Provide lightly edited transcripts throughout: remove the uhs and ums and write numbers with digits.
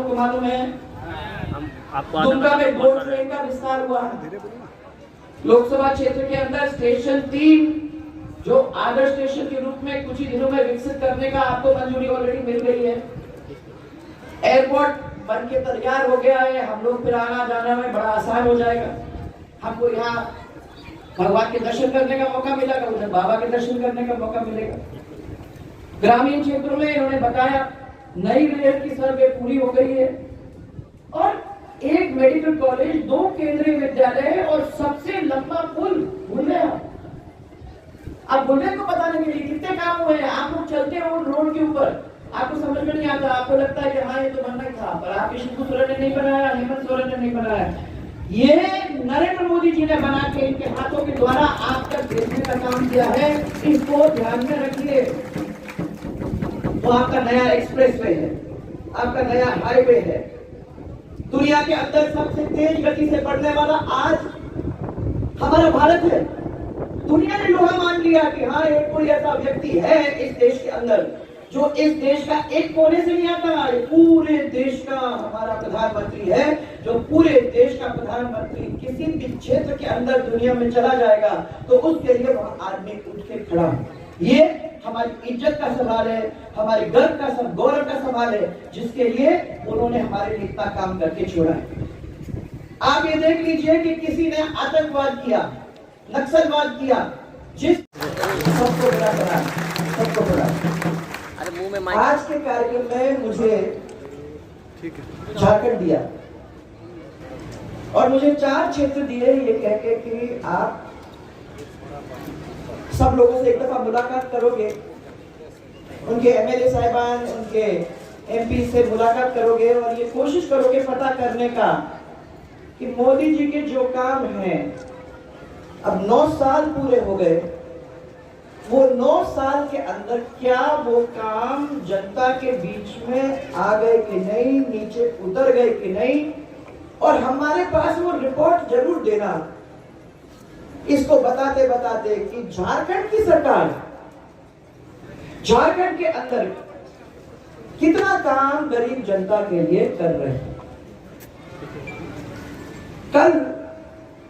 लोगों को मालूम है दुमका में गोल्ड ट्रेन का विस्तार हुआ। लोकसभा क्षेत्र के अंदर स्टेशन 3 जो आदर्श स्टेशन के रूप में कुछ ही दिनों में विकसित करने का आपको मंजूरी ऑलरेडी मिल गई है। एयरपोर्ट बन के तैयार हो गया है, हम लोग फिर आना जाना में बड़ा आसान हो जाएगा। हमको यहाँ भगवान के दर्शन करने का मौका मिलेगा, उधर बाबा के दर्शन करने का मौका मिलेगा। ग्रामीण क्षेत्रों में इन्होंने बताया नई रेल की सर्वे पूरी हो गई है और एक मेडिकल कॉलेज, 2 केंद्रीय विद्यालय और सबसे लंबा पुल बुलबुल। अब बुलबुल को बताने के लिए कितने काम हुए हैं। आप लोग चलते हो रोड के ऊपर, आपको समझ में नहीं आता, आपको लगता है कि हाँ ये तो बनना ही था, पर आपके शिबू सोरेन ने नहीं बनाया, हेमंत सोरेन ने नहीं बनाया, ये नरेंद्र मोदी जी ने बना के इनके हाथों के द्वारा आप तक भेजने का काम किया है। इसको ध्यान में रखिए। तो आपका नया एक्सप्रेसवे है, आपका नया हाईवे है, दुनिया के अंदर सबसे तेज गति से बढ़ने वाला आज हमारा भारत है। दुनिया ने लोहा मान लिया कि हाँ एक कोई ऐसा व्यक्ति है इस देश के अंदर जो इस देश का एक कोने से नहीं आता, पूरे देश का हमारा प्रधानमंत्री है, जो पूरे देश का प्रधानमंत्री किसी भी क्षेत्र के अंदर दुनिया में चला जाएगा तो उसके लिए वहां आदमी उठ के खड़ा है। ये हमारी इज्जत का सवाल है, हमारे गर्व का गौरव का सवाल है, जिसके लिए उन्होंने हमारे लिए इतना काम करके छोड़ा है। आप ये देख लीजिए कि किसी ने आतंकवाद किया, नक्सलवाद किया, जिस सबको बड़ा करा, सबको बड़ा। आज के कार्यक्रम में मुझे झारखंड दिया और मुझे 4 क्षेत्र दिए ये कह के कि आप सब लोगों से एक दफा मुलाकात करोगे, उनके एमएलए साहिबान, उनके एमपी से मुलाकात करोगे और ये कोशिश करोगे पता करने का कि मोदी जी के जो काम हैं, अब 9 साल पूरे हो गए, वो 9 साल के अंदर क्या वो काम जनता के बीच में आ गए कि नहीं, नीचे उतर गए कि नहीं, और हमारे पास वो रिपोर्ट जरूर देना। इसको बताते बताते कि झारखंड की सरकार झारखंड के अंदर कितना काम गरीब जनता के लिए कर रहे हैं। कल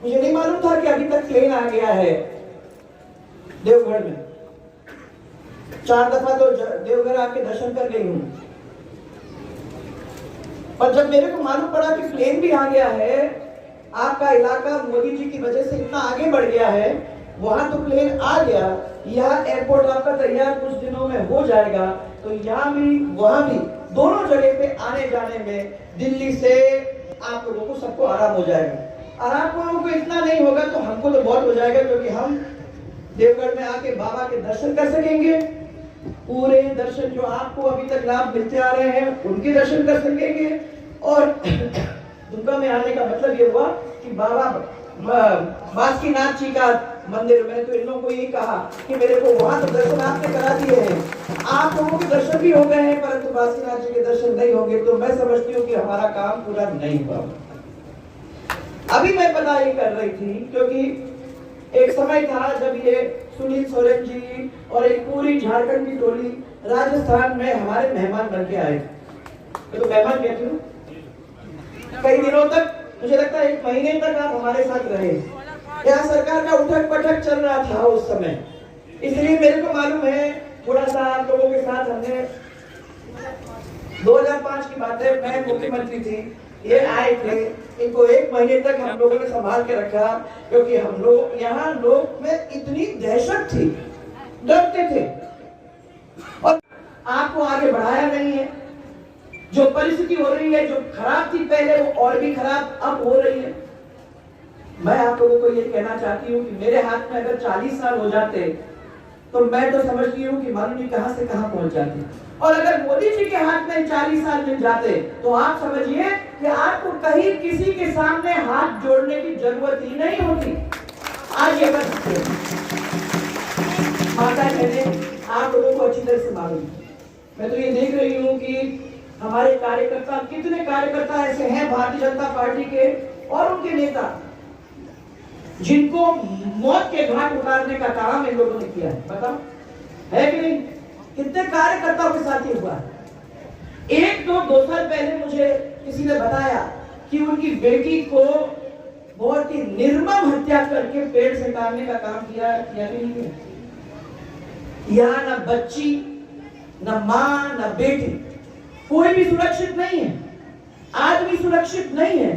मुझे नहीं मालूम था कि अभी तक प्लेन आ गया है देवघर में। 4 दफा तो देवघर आके दर्शन कर गई हूं, पर जब मेरे को मालूम पड़ा कि प्लेन भी आ गया है, आपका इलाका मोदी जी की वजह से इतना आगे बढ़ गया है, वहां तो प्लेन आ गया, यहाँ एयरपोर्ट आपका तैयार कुछ दिनों में हो जाएगा, तो यहाँ भी वहां भी दोनों जगह पे आने जाने में दिल्ली से आप लोगों को सबको आराम हो जाएगा। और आप लोगों को इतना नहीं होगा तो हमको तो बहुत हो जाएगा, क्योंकि हम देवगढ़ में आके बाबा के दर्शन कर सकेंगे। पूरे दर्शन जो आपको अभी तक लाभ मिलते आ रहे हैं उनके दर्शन कर सकेंगे। और दुमका में आने का मतलब ये हुआ कि बाबा बासुकीनाथ जी का मंदिर, मैंने तो इन लोगों को ये कहा कि मेरे को वहां तो दर्शन आपने करा दिए हैं, आप लोगों के दर्शन भी हो गए हैं, परंतु बासुकीनाथ जी के दर्शन नहीं होंगे, तो मैं समझती हूँ कि हमारा काम पूरा नहीं हुआ। अभी मैं पता ये कर रही थी क्योंकि एक समय था जब ये सुनील सोरेन जी और एक पूरी झारखंड की टोली राजस्थान में हमारे मेहमान बन के आए थे। तो मेहमान कहती हूँ, कई दिनों तक, मुझे लगता है 1 महीने तक आप हमारे साथ रहे। यहाँ सरकार का उठक पटक चल रहा था उस समय, इसलिए मेरे को मालूम है थोड़ा सा आप लोगों के साथ हमने 2005 की बात है, मैं मुख्यमंत्री थी, ये आए थे, इनको 1 महीने तक हम लोगों ने संभाल के रखा, क्योंकि हम लोग यहाँ लोग में इतनी दहशत थी, डरते थे और आपको आगे बढ़ाया नहीं है। जो परिस्थिति हो रही है, जो खराब थी पहले, वो और भी खराब अब हो रही है। मैं आप लोगों को ये कहना चाहती हूँ कि मेरे हाथ में अगर 40 साल हो जाते तो मैं तो समझती हूँ कि मालूम नहीं कहां से कहां पहुंच जाती, और अगर मोदी जी के हाथ में 40 साल मिल जाते तो आप समझिए कि आपको कहीं किसी के सामने हाथ जोड़ने की जरूरत ही नहीं होती। आज ये बस माता कहते आप लोगों को अच्छी तरह से मालूम, मैं तो ये देख रही हूँ कि हमारे कार्यकर्ता, कितने कार्यकर्ता ऐसे हैं भारतीय जनता पार्टी के और उनके नेता जिनको मौत के घाट उतारने का काम इन लोगों ने किया है। बताओ है कि नहीं? कितने कार्यकर्ताओं के साथ ये हुआ है? दो साल पहले मुझे किसी ने बताया कि उनकी बेटी को बहुत ही निर्मम हत्या करके पेड़ से काटने का काम किया कि नहीं किया? यहाँ न बच्ची, न माँ, न बेटी, कोई भी सुरक्षित नहीं है, आदमी सुरक्षित नहीं है।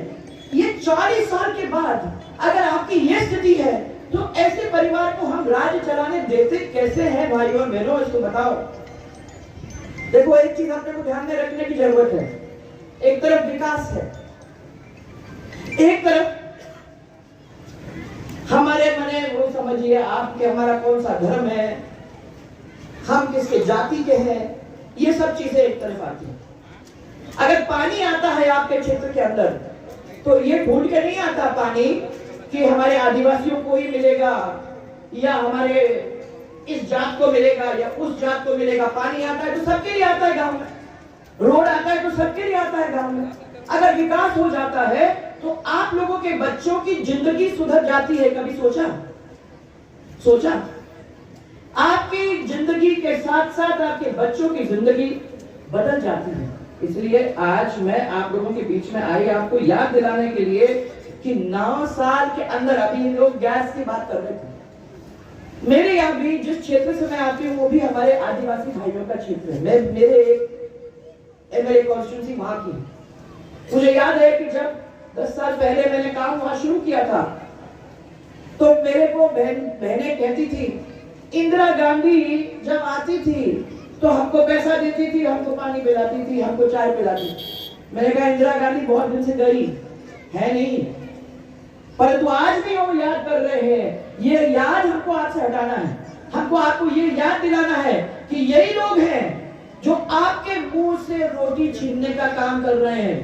ये 40 साल के बाद अगर आपकी ये स्थिति है तो ऐसे परिवार को हम राज्य चलाने देते कैसे हैं भाइयों और बहनों, इसको बताओ। देखो, एक चीज अपने को ध्यान में रखने की जरूरत है। एक तरफ विकास है, एक तरफ हमारे मने वो समझिए आपके हमारा कौन सा धर्म है, हम किसके जाति के हैं, ये सब चीजें एक तरफ आती हैं। अगर पानी आता है आपके क्षेत्र के अंदर तो ये ढूंढ के नहीं आता पानी कि हमारे आदिवासियों को ही मिलेगा या हमारे इस जात को मिलेगा या उस जात को मिलेगा। पानी आता है तो सबके लिए आता है गांव में, रोड आता है तो सबके लिए आता है गांव में। अगर विकास हो जाता है तो आप लोगों के बच्चों की जिंदगी सुधर जाती है। कभी सोचा आपकी जिंदगी के साथ साथ आपके बच्चों की जिंदगी बदल जाती है। इसलिए आज मैं आप लोगों के बीच में आई आपको याद दिलाने के लिए कि 9 साल के अंदर, अभी लोग गैस की बात कर रहे थे, मेरे यहाँ भी जिस क्षेत्र से मैं आती हूँ वो भी हमारे आदिवासी भाइयों का क्षेत्र है। मेरे एक कॉन्स्टिट्यूंसी वहां की। मुझे याद है कि जब 10 साल पहले मैंने काम वहां शुरू किया था तो मेरे को बहनें कहती थी, इंदिरा गांधी जब आती थी तो हमको पैसा देती थी, हमको पानी पिलाती थी, हमको चाय पिलाती थी। मैंने कहा इंदिरा गांधी बहुत दिन से गई है नहीं, परंतु आज भी वो याद कर रहे हैं। ये याद हमको आज से हटाना है। हमको आपको ये याद दिलाना है कि यही लोग हैं जो आपके मुंह से रोटी छीनने का काम कर रहे हैं।